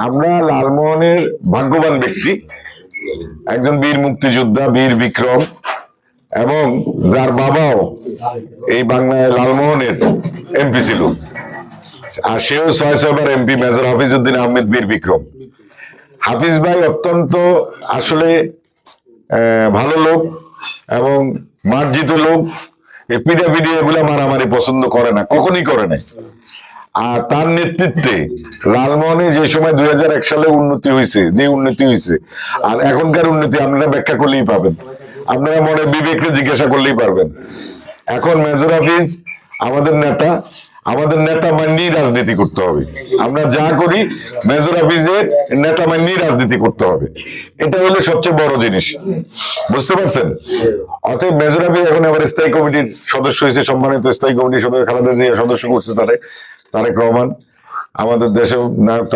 আমরা লালমোহনের ভাগ্যবান ব্যক্তি, একজন বীর মুক্তিযোদ্ধা, বীর বিক্রম, এবং যার বাবাও এই বাংলায় লালমোহনের এমপি ছিল, আর সেও ৬-৬ বার এমপি, মেজর হাফিজউদ্দিন আহমেদ বীর বিক্রম। হাফিজ ভাই অত্যন্ত আসলে ভালো লোক এবং মার্জিত লোক। এই পিডাপিডি এগুলা মারামারি পছন্দ করে না, কখনই করে না। আর তার নেতৃত্বে লালমোহনে যে সময় ২০০১ সালে উন্নতি হয়েছে, যে উন্নতি হয়েছে, আর এখনকার উন্নতি আপনারা ব্যাখ্যা করলেই পাবেন, আপনারা মনে বিবেককে জিজ্ঞাসা করলেই পারবেন। এখন মেজর হাফিজ আমাদের নেতা, আমাদের নেতা মান্যই রাজনীতি করতে হবে। আমরা যা করি মেজর হাফিজের নেতা মান্যই রাজনীতি করতে হবে, এটা হলো সবচেয়ে বড় জিনিস, বুঝতে পারছেন? অতএব মেজর হাফিজ এখন আবার স্থায়ী কমিটির সদস্য হয়েছে, সম্মানিত স্থায়ী কমিটির সদস্য খালেদা জিয়া সদস্য করছে তারেক রহমান, আমাদের দেশেও নায়ক।